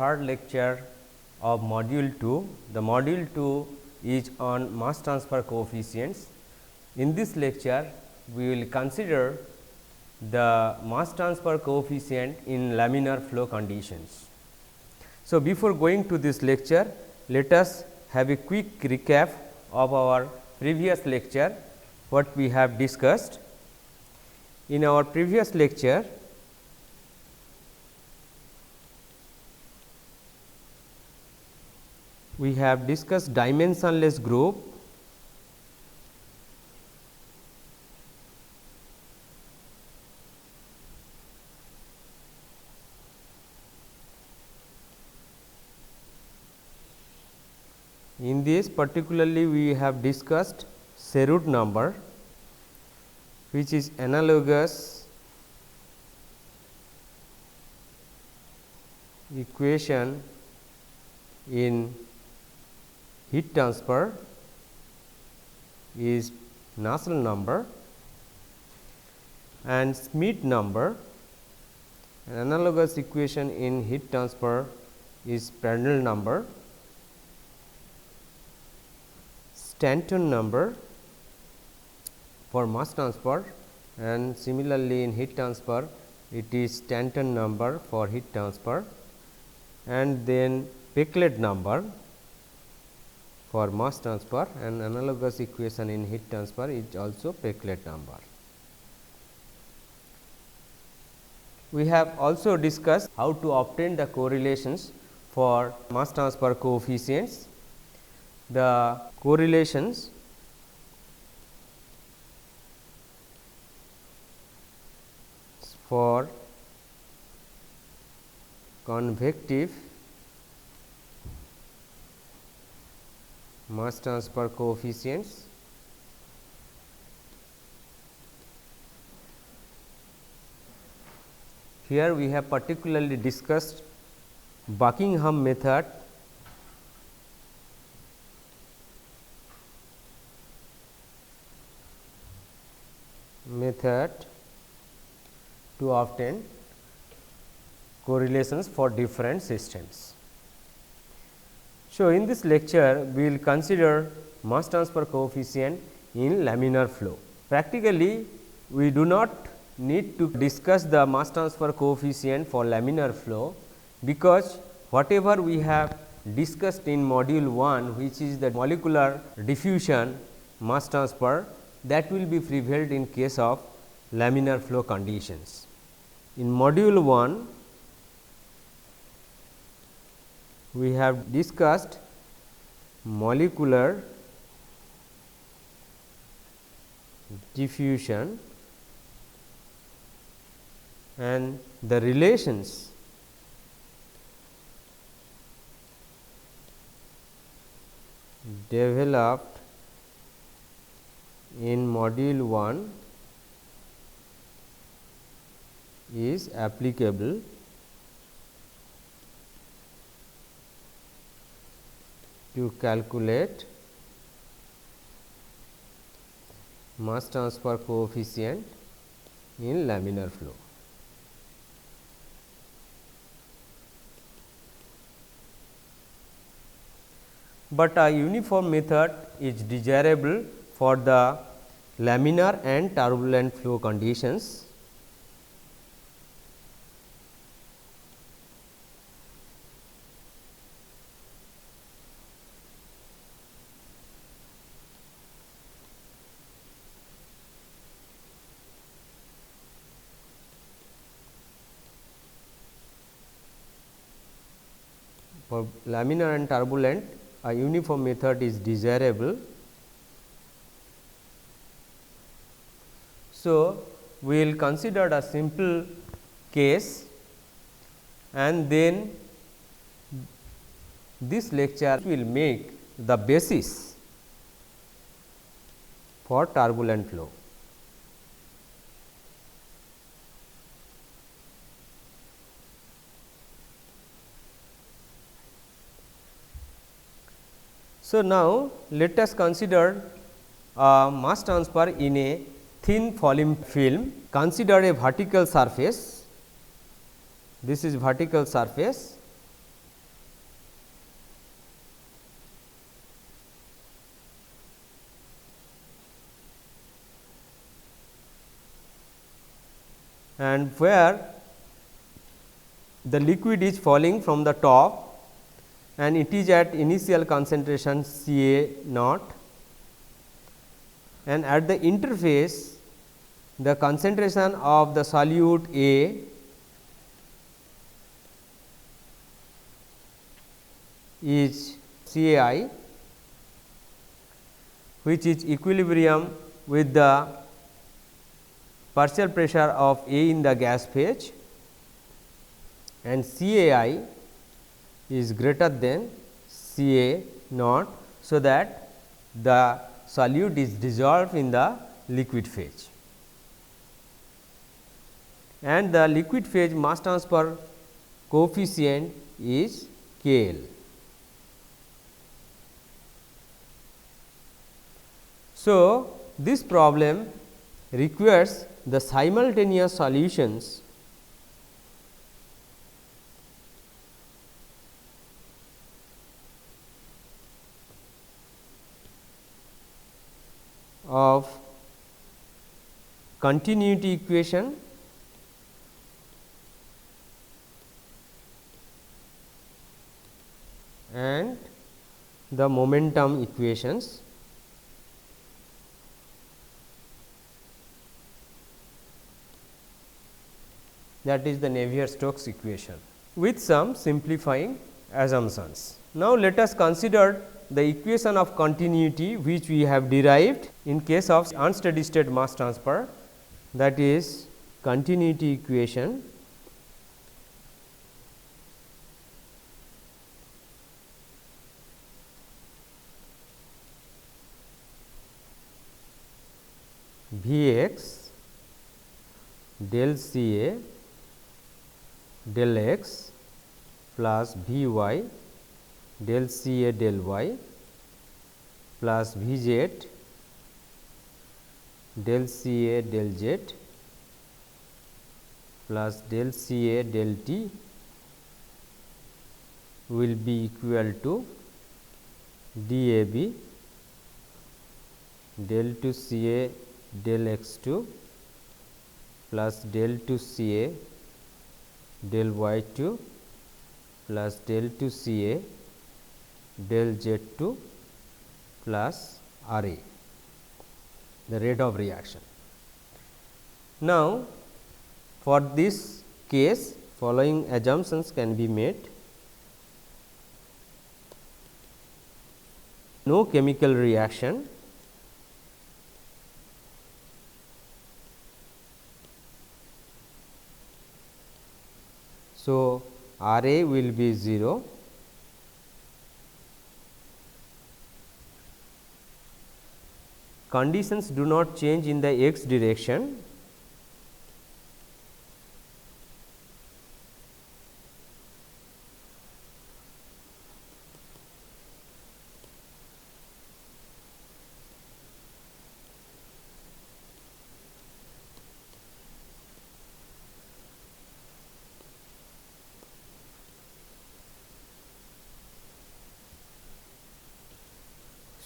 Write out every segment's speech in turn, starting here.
third lecture of module 2. The module 2 is on mass transfer coefficients. In this lecture, we will consider the mass transfer coefficient in laminar flow conditions. So, before going to this lecture, let us have a quick recap of our previous lecture, what we have discussed. In our previous lecture, we have discussed dimensionless group, in this particularly we have discussed Sherwood number, which is analogous equation in heat transfer is Nusselt number, and Schmidt number, an analogous equation in heat transfer is Prandtl number, Stanton number for mass transfer, and similarly in heat transfer it is Stanton number for heat transfer, and then Peclet number for mass transfer, and analogous equation in heat transfer is also Peclet number. We have also discussed how to obtain the correlations for mass transfer coefficients. The correlations for convective mass transfer coefficients, here we have particularly discussed Buckingham method, to obtain correlations for different systems. So, in this lecture we will consider mass transfer coefficient in laminar flow. Practically, we do not need to discuss the mass transfer coefficient for laminar flow, because whatever we have discussed in module 1, which is the molecular diffusion mass transfer, that will be prevailed in case of laminar flow conditions. In module 1, we have discussed molecular diffusion and the relations developed in module 1 is applicable to calculate mass transfer coefficient in laminar flow. But a uniform method is desirable for the laminar and turbulent flow conditions. For laminar and turbulent, a uniform method is desirable. So, we will consider a simple case, and then this lecture will make the basis for turbulent flow. So, now let us consider mass transfer in a thin film film. Consider a vertical surface, this is vertical surface, and where the liquid is falling from the top and it is at initial concentration C A naught, and at the interface the concentration of the solute A is C A I, which is equilibrium with the partial pressure of A in the gas phase, and C A I is greater than C A naught. So, that the solute is dissolved in the liquid phase, and the liquid phase mass transfer coefficient is K L. So, this problem requires the simultaneous solutions of continuity equation and the momentum equations. That is the Navier-Stokes equation with some simplifying assumptions. Now, let us consider the equation of continuity which we have derived in case of unsteady state mass transfer, that is continuity equation V x del C A del x plus V y del C A del y plus V z del C A del z plus del C A del t will be equal to d A B del 2 C A del x 2 plus del 2 C A del y 2 plus del 2 C A del z 2 plus R A, the rate of reaction. Now, for this case following assumptions can be made: no chemical reaction, so R A will be 0, conditions do not change in the x direction,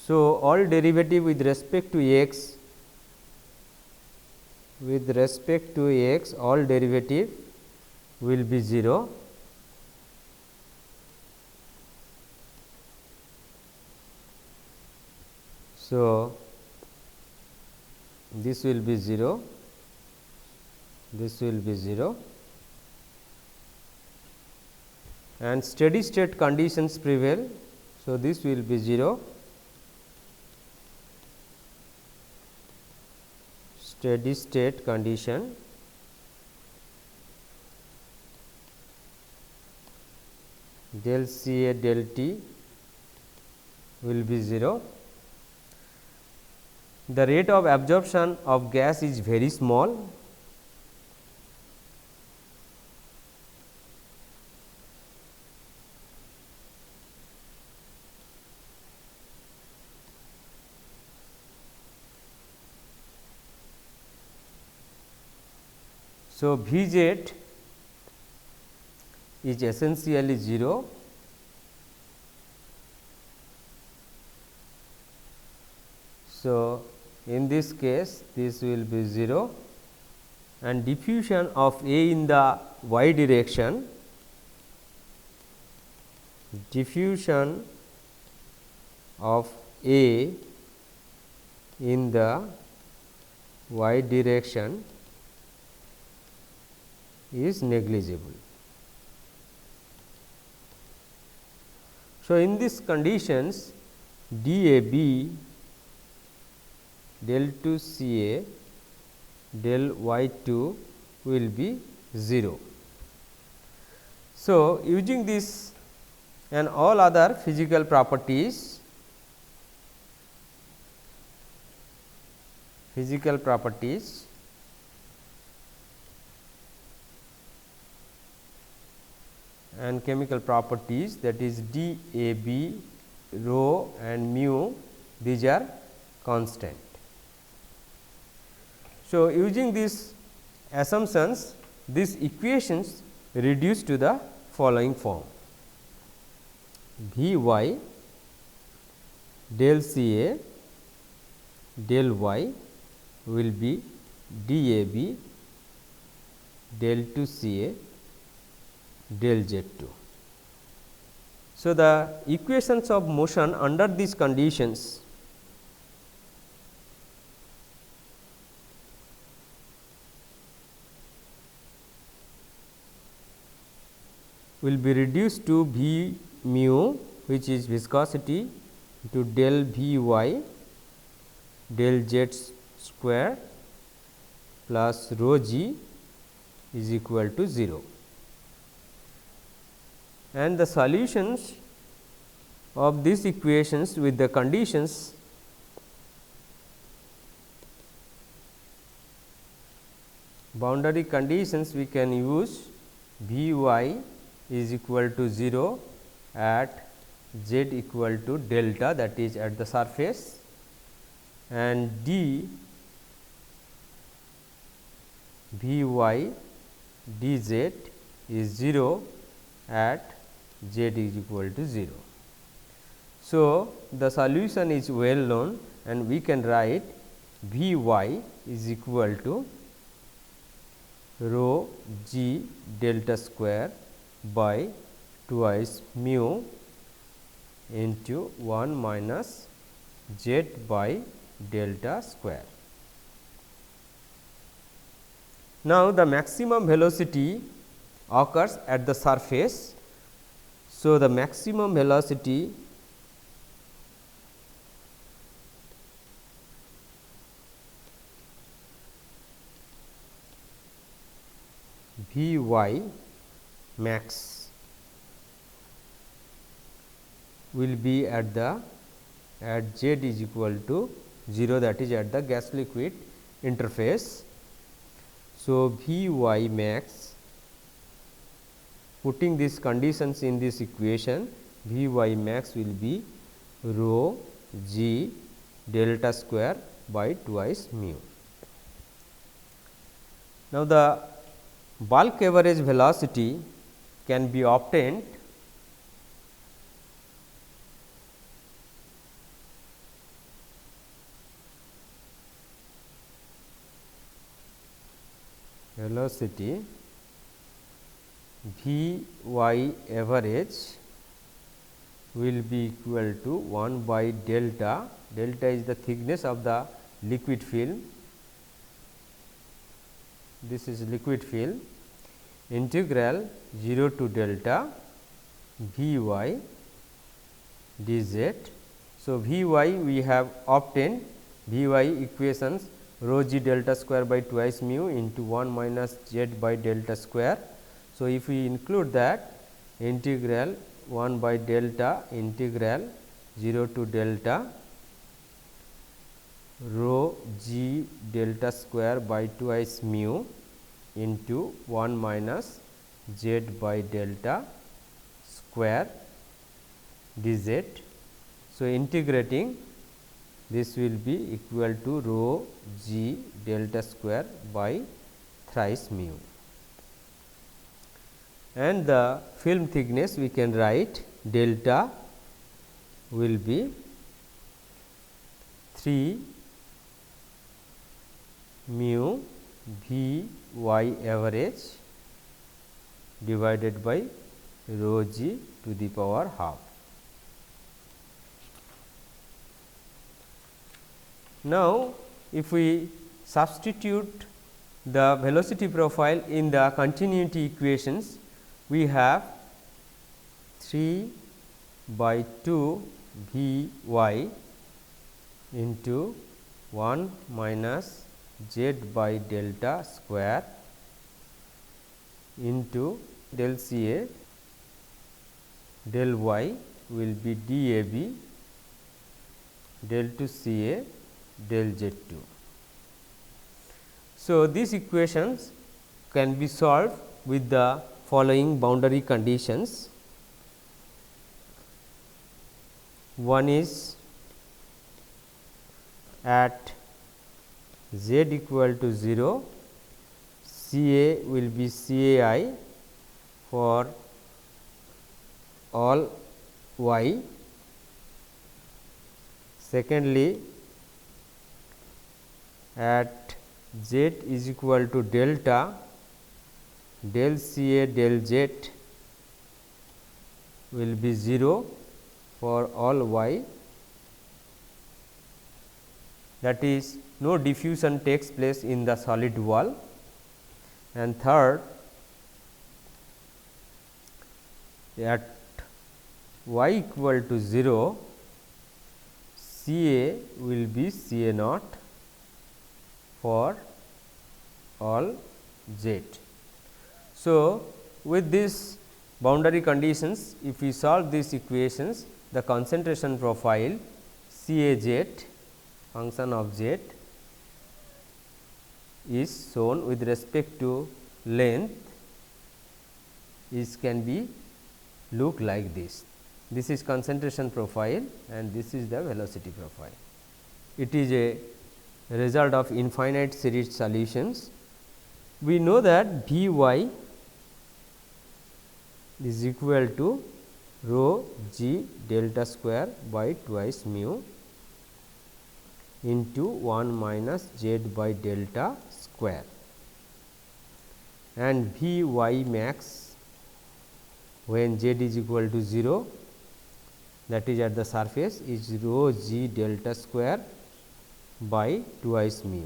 so all derivative with respect to x, all derivative will be 0. So, this will be 0, this will be 0, and steady state conditions prevail. So, this will be 0, steady state condition del C A del t will be 0. The rate of absorption of gas is very small, so V z is essentially 0. So, in this case this will be 0 and diffusion of A in the y direction, diffusion of A in the y direction is negligible. So, in these conditions DAB del 2 CA del y 2 will be 0. So, using this and all other physical properties, and chemical properties, that is DAB, rho and mu, these are constant. So, using these assumptions, these equations reduce to the following form: V y del C A del y will be DAB del 2 C A del Z 2. So, the equations of motion under these conditions will be reduced to V mu, which is viscosity, to del V y del Z square plus rho g is equal to 0. And the solutions of these equations with the conditions boundary conditions, we can use V y is equal to 0 at z equal to delta, that is at the surface, and d V y d z is 0 at z is equal to 0. So, the solution is well known, and we can write V y is equal to rho g delta square by twice mu into 1 minus z by delta square. Now, the maximum velocity occurs at the surface. So, the maximum velocity V y max will be at z is equal to 0, that is at the gas liquid interface. So, V y max, putting these conditions in this equation, V y max will be rho g delta square by twice mu. Now, the bulk average velocity can be obtained velocity V y average will be equal to 1 by delta. Delta is the thickness of the liquid film. This is liquid film, integral 0 to delta V y dz. So, V y we have obtained V y equations rho g delta square by twice mu into 1 minus z by delta square. So, if we include that, integral 1 by delta integral 0 to delta rho g delta square by twice mu into 1 minus z by delta square dz. So, integrating this will be equal to rho g delta square by thrice mu, and the film thickness we can write delta will be 3 mu V y average divided by rho g to the power half. Now, if we substitute the velocity profile in the continuity equations, we have 3 by 2 V y into 1 minus z by delta square into del C A del y will be d A B del to C A del Z 2. So, these equations can be solved with the following boundary conditions. One is at z equal to 0, C A will be C A I for all y. Secondly, at z is equal to delta del C A del Z will be 0 for all y, that is no diffusion takes place in the solid wall. And third, at y equal to 0, C A will be C A naught for all z. So, with these boundary conditions, if we solve these equations, the concentration profile C A z function of z is shown with respect to length is can be look like this. This is concentration profile and this is the velocity profile. It is a result of infinite series solutions. We know that V y is equal to rho g delta square by twice mu into 1 minus z by delta square, and V y max when z is equal to 0, that is at the surface, is rho g delta square by twice mu.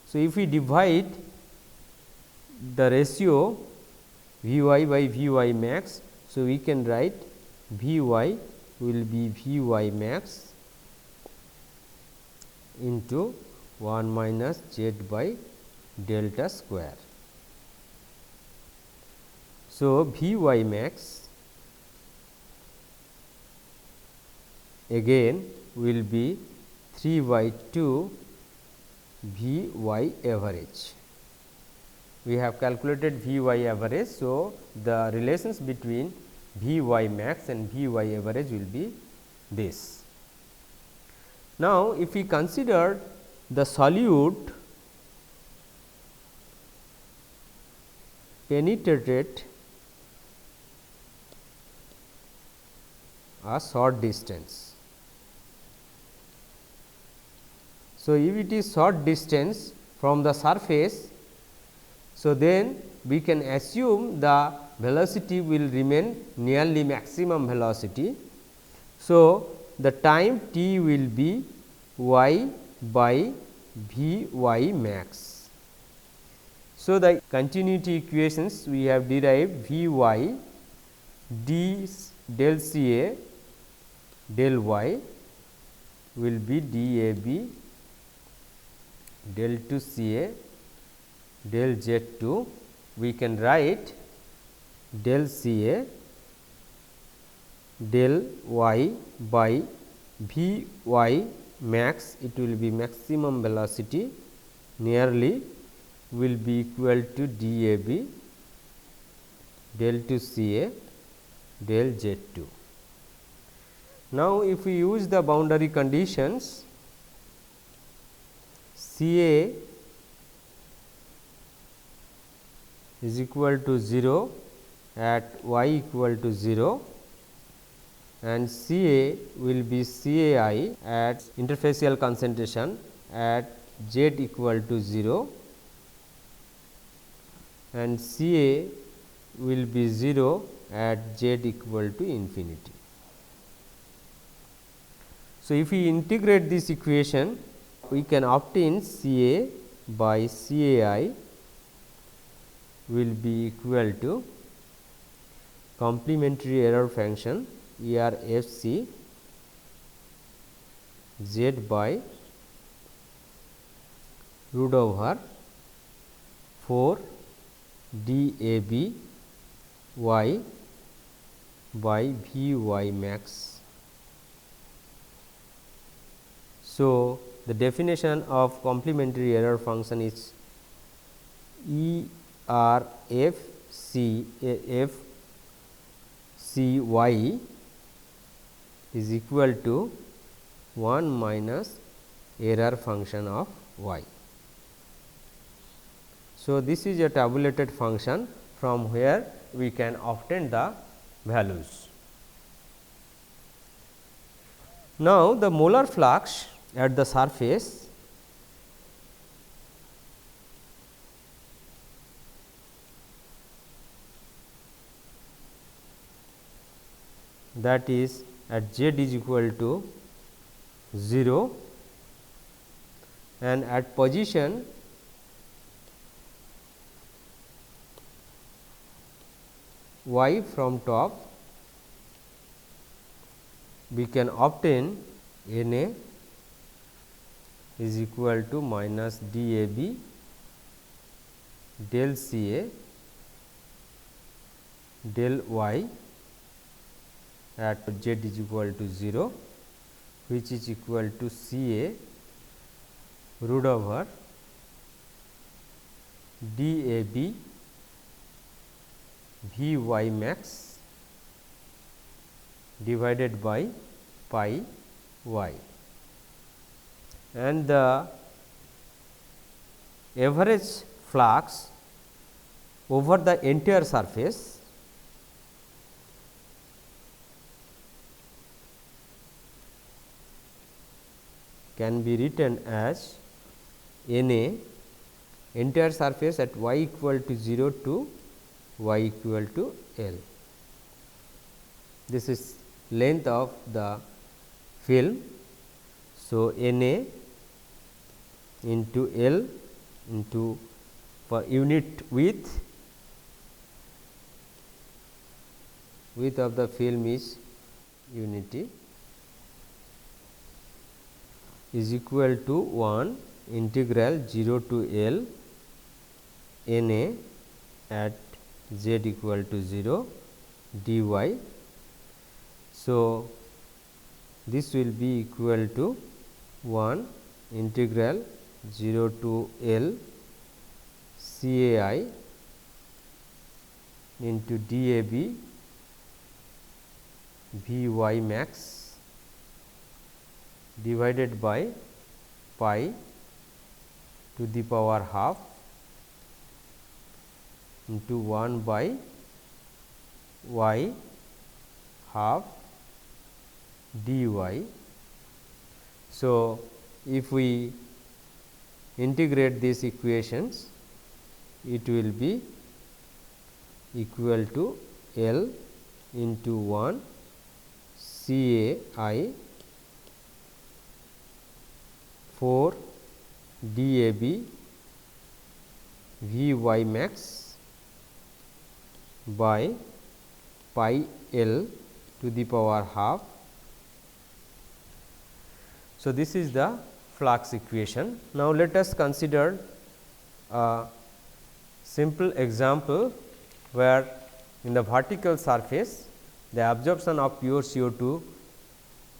So, if we divide the ratio V y by V y max, so we can write V y will be V y max into 1 minus z by delta square. So, V y max again will be 3 by 2 V y average. We have calculated V y average. So, the relations between V y max and V y average will be this. Now, if we consider the solute penetrated a short distance. So, if it is short distance from the surface, so then we can assume the velocity will remain nearly maximum velocity. So, the time t will be y by V y max. So, the continuity equations we have derived V y d del C A del y will be d A B del to C A del Z 2. We can write del C A del y by V y max, it will be maximum velocity nearly will be equal to d A B del to C A del Z 2. Now, if we use the boundary conditions, C A is equal to 0 at y equal to 0 and C A will be C A I at interfacial concentration at z equal to 0 and C A will be 0 at z equal to infinity. So, if we integrate this equation, we can obtain C A by C A I will be equal to complementary error function E R F C z by root over 4 d A B y by V y max. So, the definition of complementary error function is E R F C y is equal to 1 minus error function of y. So, this is a tabulated function from where we can obtain the values. Now, the molar flux at the surface that is at z is equal to 0 and at position y from top, we can obtain N A is equal to minus d A B del C A del y at z is equal to 0, which is equal to C A root over d A B V y max divided by pi y, and the average flux over the entire surface can be written as N A entire surface at y equal to 0 to y equal to L. This is length of the film. So, N A into L into per unit width of the film is unity is equal to 1 integral 0 to L N A at z equal to 0 dy. So, this will be equal to 1 integral 0 to L C A I into d A B V y max divided by pi to the power half into 1 by y half dy. So, if we integrate these equations, it will be equal to L into 1 C A I 4 d A B V y max by pi L to the power half. So, this is the flux equation. Now, let us consider a simple example where in the vertical surface the absorption of pure CO2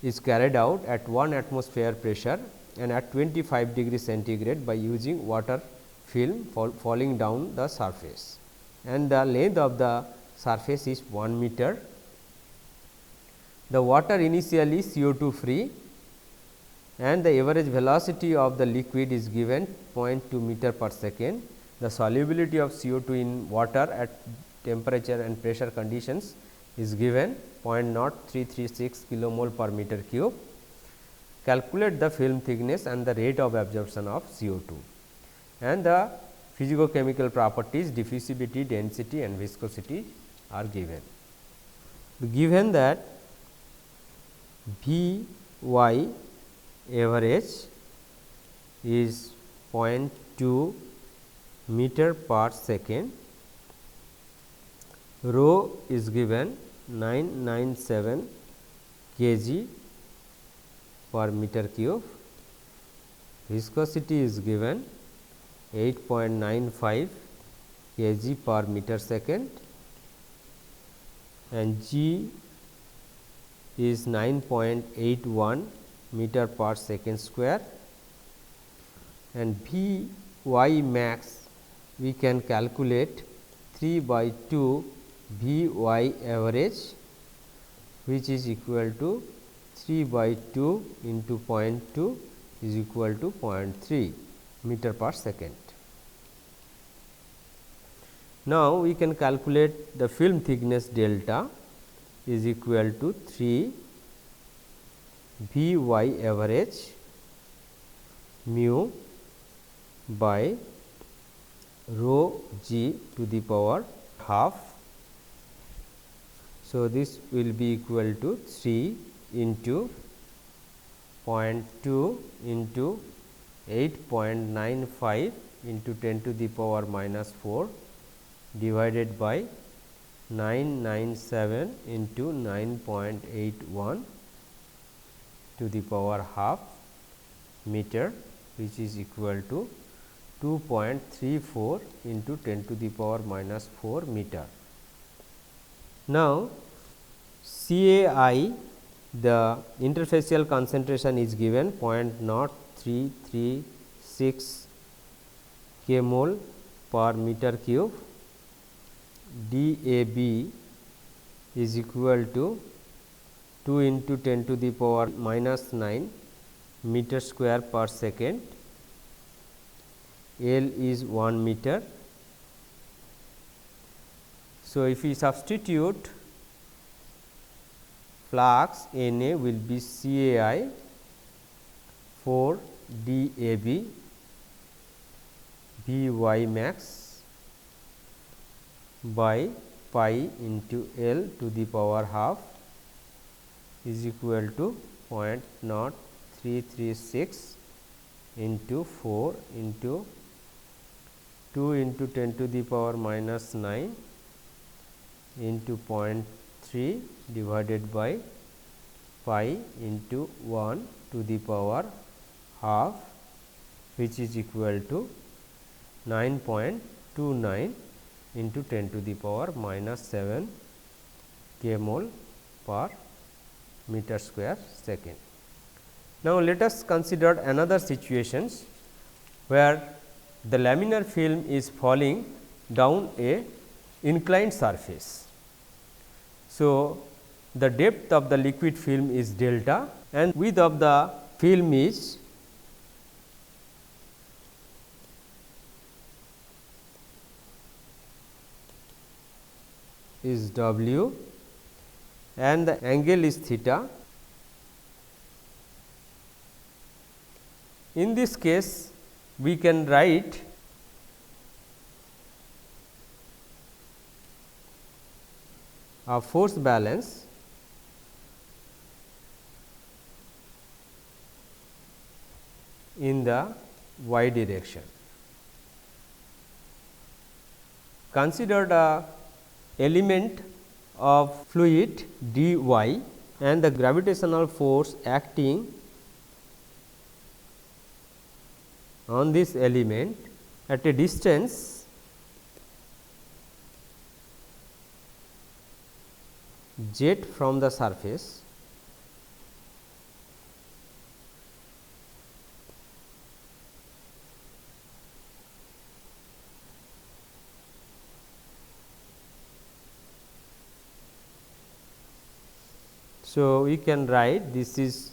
is carried out at 1 atmosphere pressure and at 25 degree centigrade by using water film falling down the surface, and the length of the surface is 1 meter. The water initially CO2 free and the average velocity of the liquid is given 0.2 meter per second. The solubility of CO2 in water at temperature and pressure conditions is given 0.0336 kilomole per meter cube. Calculate the film thickness and the rate of absorption of CO2, and the physicochemical properties, diffusivity, density and viscosity are given. Given that V y average is 0.2 meter per second, rho is given 997 kg per meter cube, viscosity is given 8.95 kg per meter second, and G is 9.81 meter per second square, and V y max we can calculate 3 by 2 V y average, which is equal to 3 by 2 into 0.2 is equal to 0.3 meter per second. Now, we can calculate the film thickness delta is equal to 3 V y average mu by rho g to the power half. So, this will be equal to 3 into 0.2 into 8.95 into 10 to the power minus 4 divided by 997 into 9.81 to the power half meter, which is equal to 2.34 into 10 to the power minus 4 meter. Now, CAI, the interfacial concentration is given 0.0336 kmol per meter cube, DAB is equal to 2 into 10 to the power minus 9 meter square per second, L is 1 meter. So, if we substitute, flux Na will be CAI for DAB V y max by pi into L to the power half is equal to 0.0336 into 4 into 2 into 10 to the power minus 9 into 0.3 divided by pi into 1 to the power half, which is equal to 9.29 into 10 to the power minus 7 kmol per meter square second. Now, let us consider another situations where the laminar film is falling down a inclined surface. So, the depth of the liquid film is delta and width of the film is W and the angle is theta. In this case, we can write a force balance in the y direction. Consider the element of fluid dy and the gravitational force acting on this element at a distance z from the surface. So, we can write this is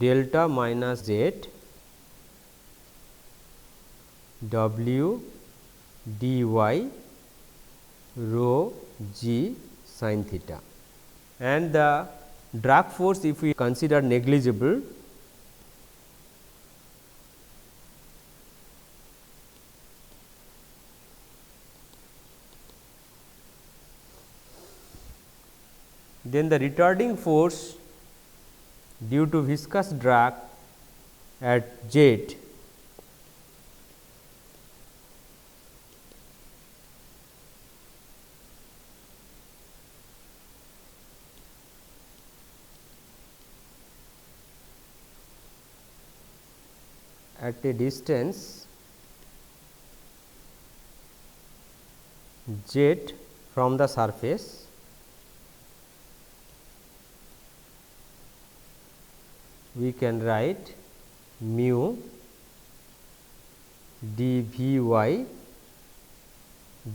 delta minus z W dy rho g sin theta, and the drag force if we consider negligible, then the retarding force due to viscous drag at Z at a distance Z from the surface we can write mu dVy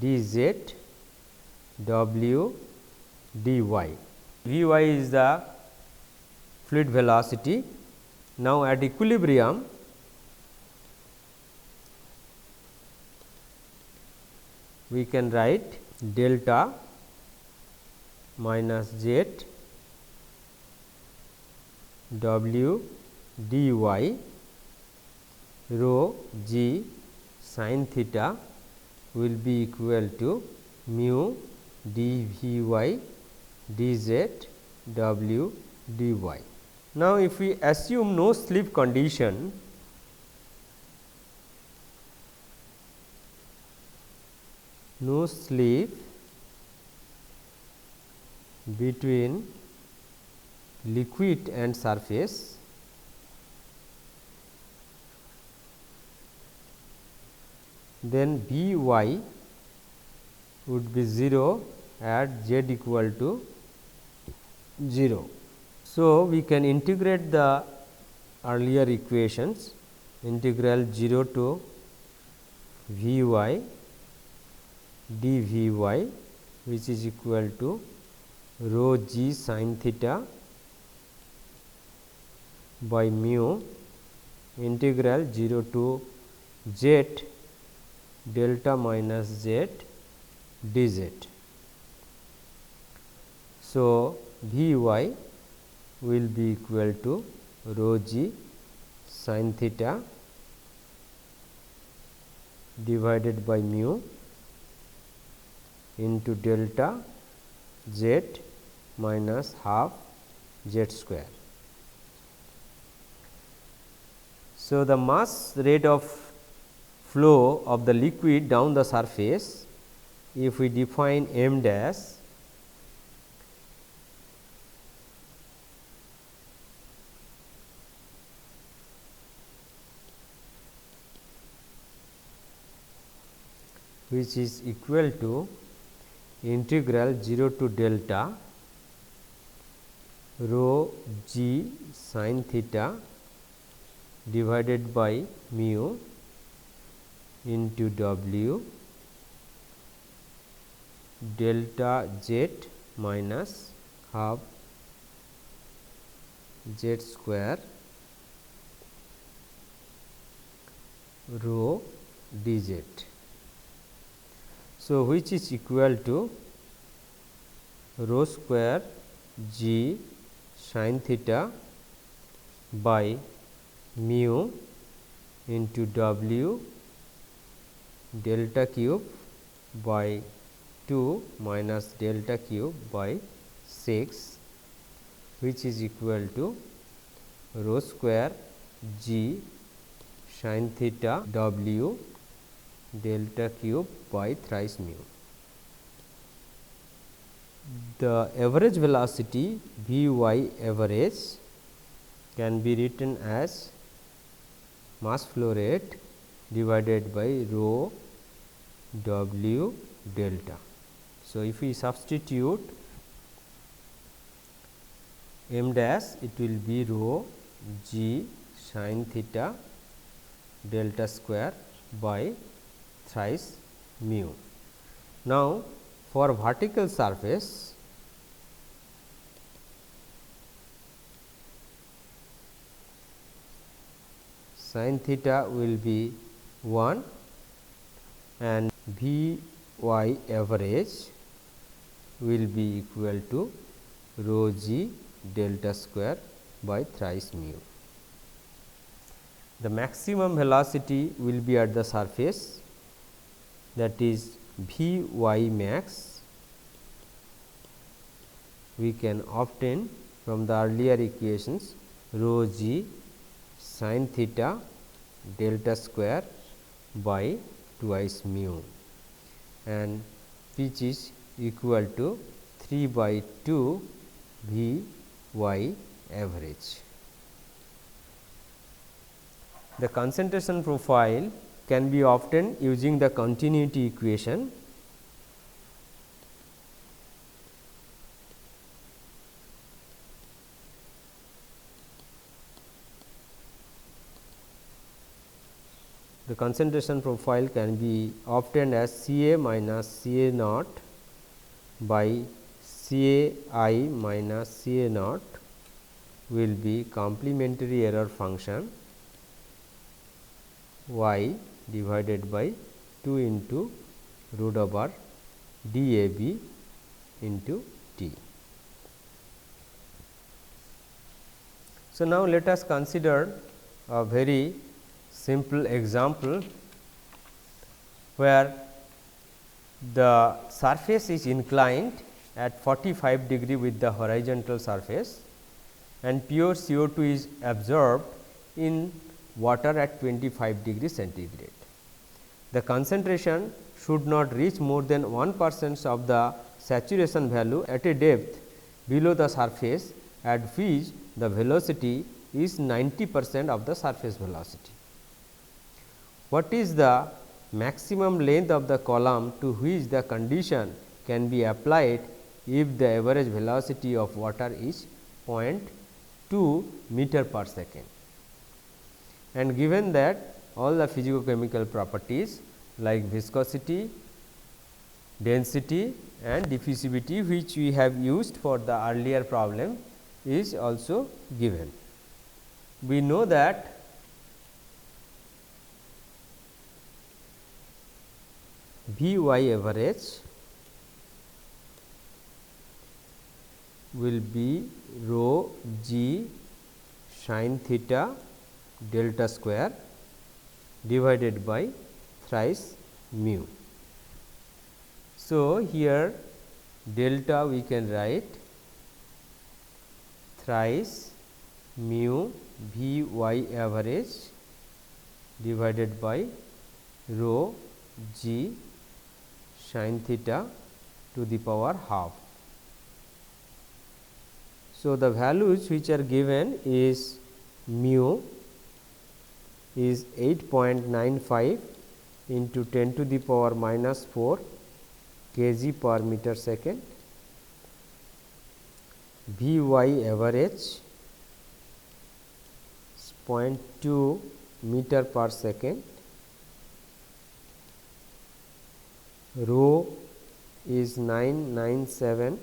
dz w dy. Vy is the fluid velocity. Now, at equilibrium we can write delta minus z w dy rho g sin theta will be equal to mu dVy dz w dy. Now, if we assume no slip condition, no slip between liquid and surface, then Vy would be 0 at z equal to 0. So, we can integrate the earlier equations, integral 0 to Vy dVy which is equal to rho g sin theta by mu integral 0 to z delta minus z dz. So, Vy will be equal to rho g sin theta divided by mu into delta z minus half z square. So, the mass rate of flow of the liquid down the surface, if we define m dash, which is equal to integral 0 to delta rho g sin theta divided by mu into w delta z minus half z square rho dz. So, which is equal to rho square g sin theta by mu into w delta cube by 2 minus delta cube by 6, which is equal to rho square g sin theta w delta cube by thrice mu. The average velocity Vy average can be written as mass flow rate divided by rho w delta. So, if we substitute m dash, it will be rho g sin theta delta square by thrice mu. Now, for vertical surface, sin theta will be 1 and Vy average will be equal to rho g delta square by thrice mu. The maximum velocity will be at the surface, that is Vy max we can obtain from the earlier equations rho g sin theta delta square by twice mu, and which is equal to 3 by 2 V y average. The concentration profile can be obtained using the continuity equation. The concentration profile can be obtained as C A minus C A naught by C A I minus C A naught will be complementary error function y divided by 2 into root over d A B into T. So, now let us consider a very simple example where the surface is inclined at 45 degree with the horizontal surface and pure CO2 is absorbed in water at 25 degree centigrade. The concentration should not reach more than 1% of the saturation value at a depth below the surface at which the velocity is 90% of the surface velocity. What is the maximum length of the column to which the condition can be applied if the average velocity of water is 0.2 meter per second? And given that all the physicochemical properties like viscosity, density and diffusivity, which we have used for the earlier problem, is also given. We know that V y average will be rho g sin theta delta square divided by thrice mu. So, here delta we can write thrice mu V y average divided by rho g sin theta to the power half. So, the values which are given is mu is 8.95 into 10 to the power minus 4 kg per meter second, V y average is 0.2 meter per second, rho is 997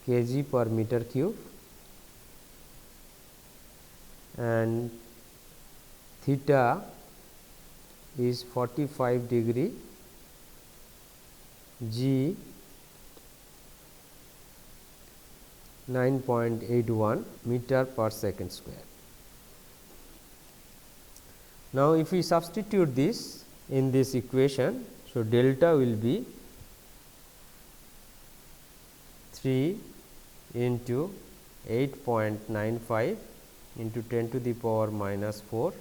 kg per meter cube, and theta is 45 degree, g 9.81 meter per second square. Now, if we substitute this in this equation, so delta will be 3 into 8.95 into 10 to the power minus 4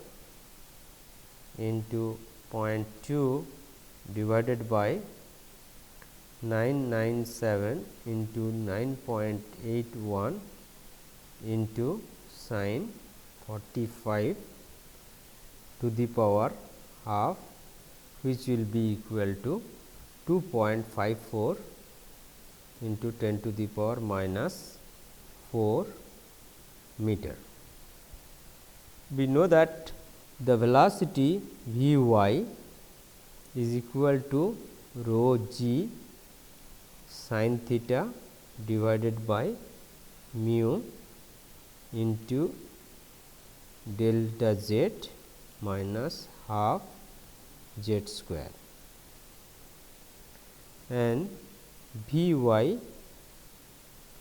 into 0.2 divided by 997 into 9.81 into sin 45 to the power half, which will be equal to 2.54 into 10 to the power minus 4 meter. We know that the velocity V y is equal to rho g sin theta divided by mu into delta z minus half z square, and V y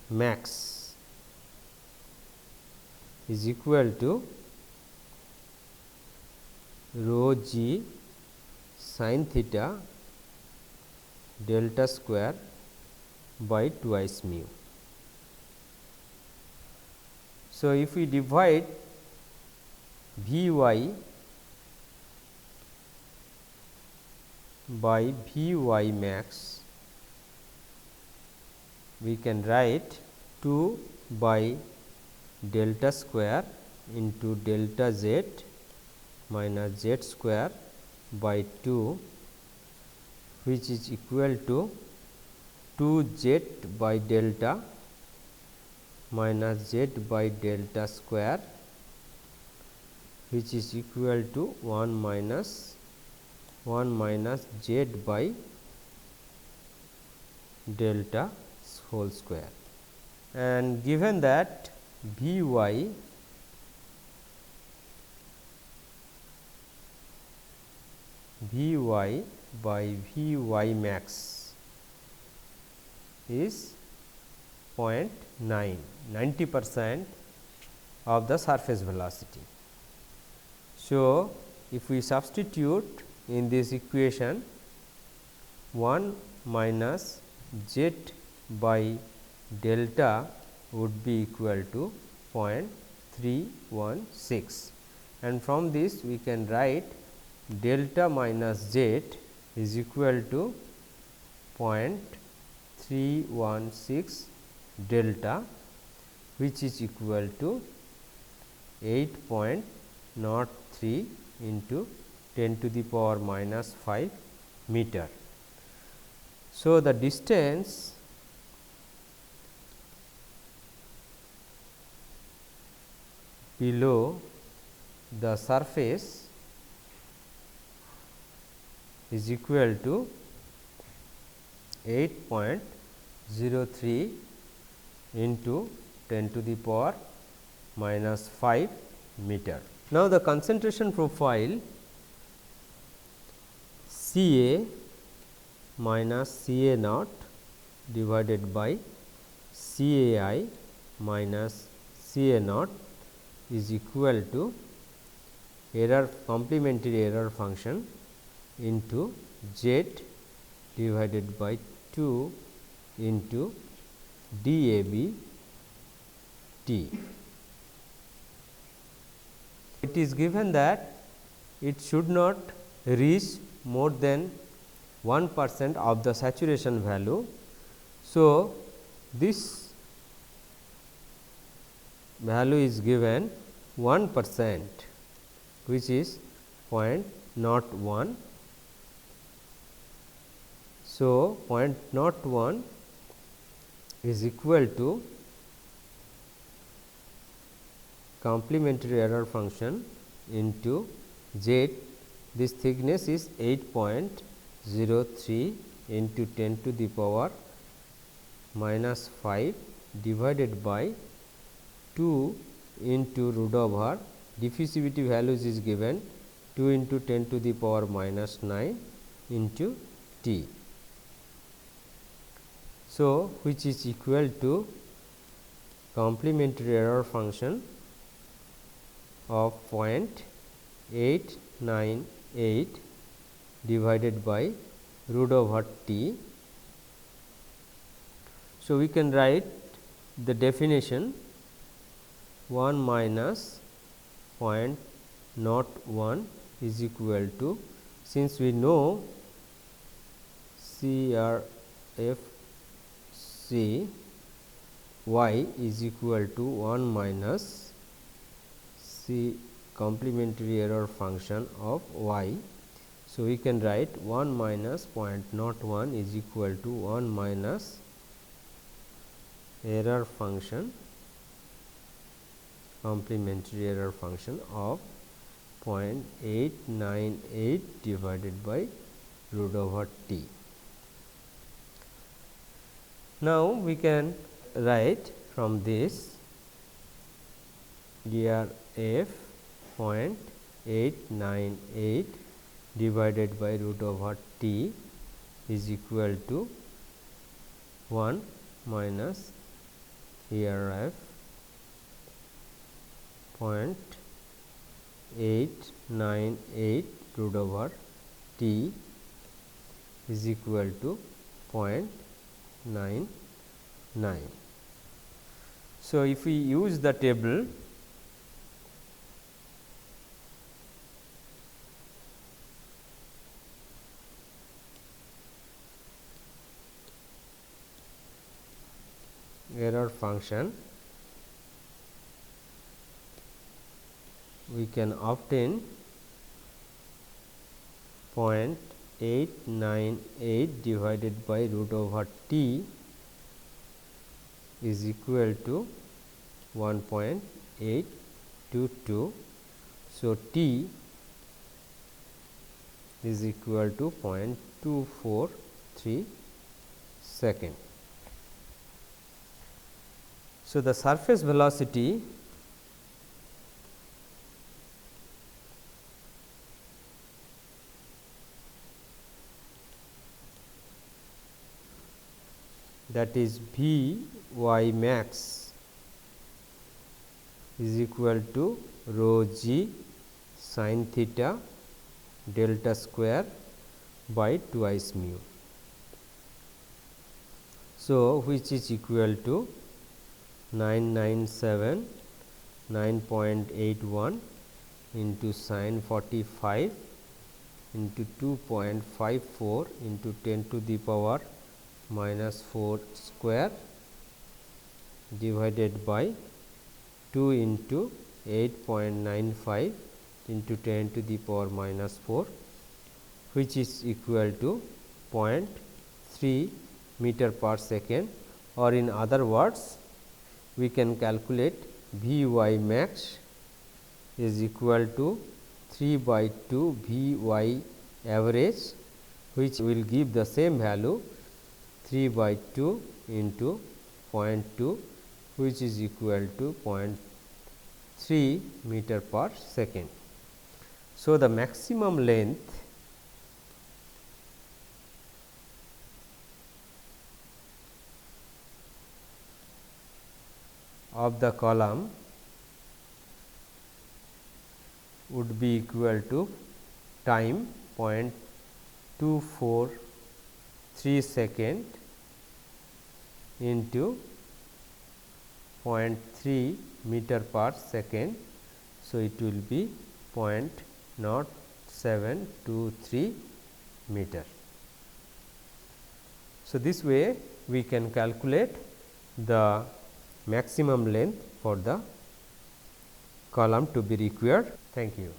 max is equal to rho g sin theta delta square by twice mu. So, if we divide V y by V y max, we can write 2 by delta square into delta z minus z square by 2, which is equal to 2 z by delta minus z by delta square, which is equal to 1 minus z by delta whole square. And given that V y by V y max is 0.9, 90% of the surface velocity. So, if we substitute in this equation 1 minus z by delta would be equal to 0.316, and from this we can write delta minus z is equal to 0.316 delta, which is equal to 8.03 into 10 to the power minus 5 meter. So, the distance below the surface is equal to 8.03 into 10 to the power minus 5 meter. Now, the concentration profile C A minus C A naught divided by C A I minus C A naught is equal to complementary error function into z divided by 2 into DAB T. It is given that it should not reach more than 1% of the saturation value. So, this value is given 1%, which is 0.01. So, 0.01 is equal to complementary error function into z. This thickness is 8.03 into 10 to the power minus 5 divided by 2 into root over diffusivity values is given 2 into 10 to the power minus 9 into T. So, which is equal to complementary error function of 0.898 divided by root over T. So, we can write the definition 1 minus 0.01 is equal to, since we know CRFC y is equal to 1 minus C complementary error function of y. So, we can write 1 minus 0.01 is equal to 1 minus error function, complementary error function of 0.898 divided by root over T. Now, we can write from this DRF 0.898 divided by root over T is equal to 1 minus ERF 0.898 root over T is equal to 0.9 9. So, if we use the table, error function, we can obtain 0.898 divided by root over t is equal to 1.822. So, t is equal to 0.243 second. So, the surface velocity that is V y max is equal to rho g sin theta delta square by twice mu. So, which is equal to 981 into sin 45 into 2.54 into 10 to the power minus 4 square divided by 2 into 8.95 into 10 to the power minus 4, which is equal to 0.3 meter per second, or in other words we can calculate V y max is equal to 3 by 2 V y average, which will give the same value 3 by 2 into 0.2, which is equal to 0.3 meter per second. So, the maximum length of the column would be equal to time 0.243 second into 0.3 meter per second. So, it will be 0.0723 meter. So, this way we can calculate the maximum length for the column to be required. Thank you.